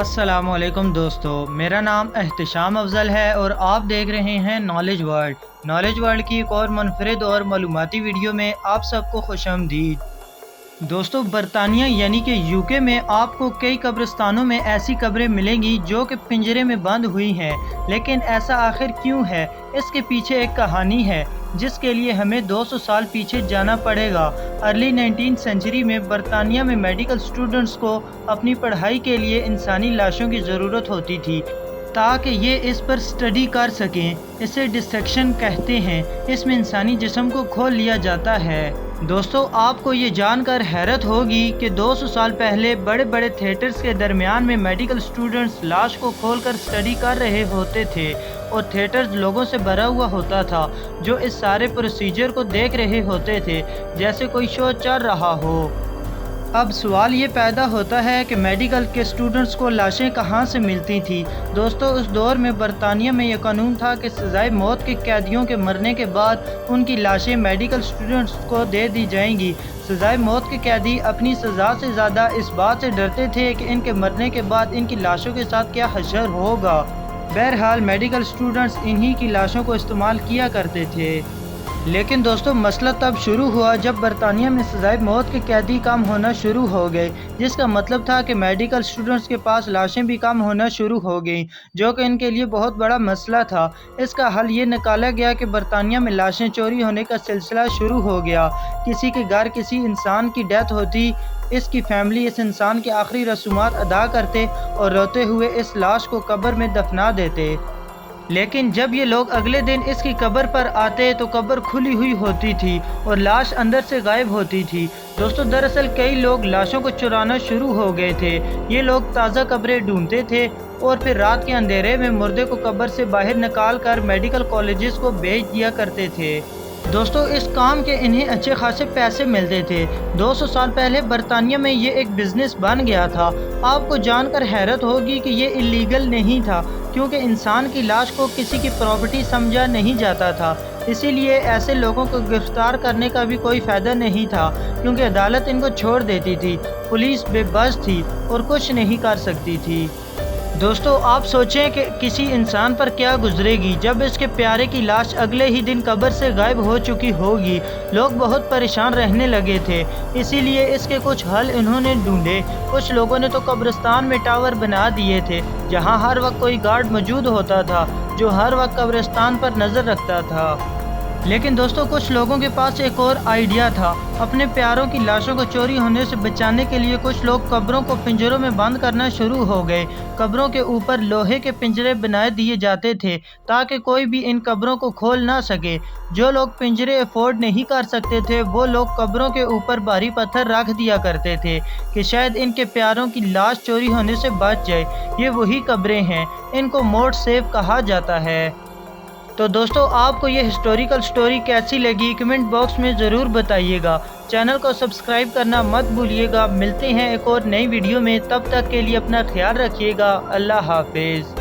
अस्सलाम वालेकुम दोस्तों, मेरा नाम एहतिशाम अफजल है और आप देख रहे हैं नॉलेज वर्ल्ड की एक और मुनफरिद और मालूमाती वीडियो में आप सबको खुशामदीद। दोस्तों, बरतानिया यानी कि यूके में आपको कई कब्रिस्तानों में ऐसी कब्रें मिलेंगी जो कि पिंजरे में बंद हुई हैं। लेकिन ऐसा आखिर क्यों है? इसके पीछे एक कहानी है जिसके लिए हमें 200 साल पीछे जाना पड़ेगा। अर्ली 19th सेंचुरी में बरतानिया में मेडिकल स्टूडेंट्स को अपनी पढ़ाई के लिए इंसानी लाशों की ज़रूरत होती थी ताकि ये इस पर स्टडी कर सकें। इसे डिसेक्शन कहते हैं। इसमें इंसानी जिस्म को खोल लिया जाता है। दोस्तों, आपको ये जानकर हैरत होगी कि 200 साल पहले बड़े बड़े थिएटर्स के दरमियान में मेडिकल स्टूडेंट्स लाश को खोलकर स्टडी कर रहे होते थे और थिएटर्स लोगों से भरा हुआ होता था जो इस सारे प्रोसीजर को देख रहे होते थे जैसे कोई शो चल रहा हो। अब सवाल ये पैदा होता है कि मेडिकल के स्टूडेंट्स को लाशें कहाँ से मिलती थी। दोस्तों, उस दौर में बरतानिया में यह कानून था कि सजाए मौत के कैदियों के मरने के बाद उनकी लाशें मेडिकल स्टूडेंट्स को दे दी जाएंगी। सजाए मौत के कैदी अपनी सज़ा से ज़्यादा इस बात से डरते थे कि इनके मरने के बाद इनकी लाशों के साथ क्या हशर होगा। बहरहाल मेडिकल स्टूडेंट्स इन्हीं की लाशों को इस्तेमाल किया करते थे। लेकिन दोस्तों, मसला तब शुरू हुआ जब बरतानिया में सजाए मौत के कैदी कम होना शुरू हो गए, जिसका मतलब था कि मेडिकल स्टूडेंट्स के पास लाशें भी कम होना शुरू हो गईं, जो कि इनके लिए बहुत बड़ा मसला था। इसका हल ये निकाला गया कि बरतानिया में लाशें चोरी होने का सिलसिला शुरू हो गया। किसी के घर किसी इंसान की डेथ होती, इसकी फैमिली इस इंसान की आखिरी रसूमात अदा करते और रोते हुए इस लाश को कब्र में दफना देते। लेकिन जब ये लोग अगले दिन इसकी कब्र पर आते तो कब्र खुली हुई होती थी और लाश अंदर से गायब होती थी। दोस्तों, दरअसल कई लोग लाशों को चुराना शुरू हो गए थे। ये लोग ताज़ा कब्रें ढूंढते थे और फिर रात के अंधेरे में मुर्दे को कब्र से बाहर निकाल कर मेडिकल कॉलेजेस को भेज दिया करते थे। दोस्तों, इस काम के इन्हें अच्छे खासे पैसे मिलते थे। 200 साल पहले बरतानिया में ये एक बिजनेस बन गया था। आपको जानकर हैरत होगी कि ये इलीगल नहीं था, क्योंकि इंसान की लाश को किसी की प्रॉपर्टी समझा नहीं जाता था। इसीलिए ऐसे लोगों को गिरफ्तार करने का भी कोई फ़ायदा नहीं था, क्योंकि अदालत इनको छोड़ देती थी। पुलिस बेबस थी और कुछ नहीं कर सकती थी। दोस्तों, आप सोचें कि किसी इंसान पर क्या गुजरेगी जब इसके प्यारे की लाश अगले ही दिन कब्र से गायब हो चुकी होगी। लोग बहुत परेशान रहने लगे थे, इसीलिए इसके कुछ हल इन्होंने ढूंढे। कुछ लोगों ने तो कब्रिस्तान में टावर बना दिए थे जहां हर वक्त कोई गार्ड मौजूद होता था जो हर वक्त कब्रिस्तान पर नज़र रखता था। लेकिन दोस्तों, कुछ लोगों के पास एक और आइडिया था। अपने प्यारों की लाशों को चोरी होने से बचाने के लिए कुछ लोग कब्रों को पिंजरों में बंद करना शुरू हो गए। कब्रों के ऊपर लोहे के पिंजरे बनाए दिए जाते थे ताकि कोई भी इन कब्रों को खोल ना सके। जो लोग पिंजरे अफोर्ड नहीं कर सकते थे वो लोग कब्रों के ऊपर भारी पत्थर रख दिया करते थे कि शायद इनके प्यारों की लाश चोरी होने से बच जाए। ये वही कब्रें हैं, इनको मोर्ट सेफ कहा जाता है। तो दोस्तों, आपको ये हिस्टोरिकल स्टोरी कैसी लगी कमेंट बॉक्स में ज़रूर बताइएगा। चैनल को सब्सक्राइब करना मत भूलिएगा। मिलते हैं एक और नई वीडियो में, तब तक के लिए अपना ख्याल रखिएगा। अल्लाह हाफिज़।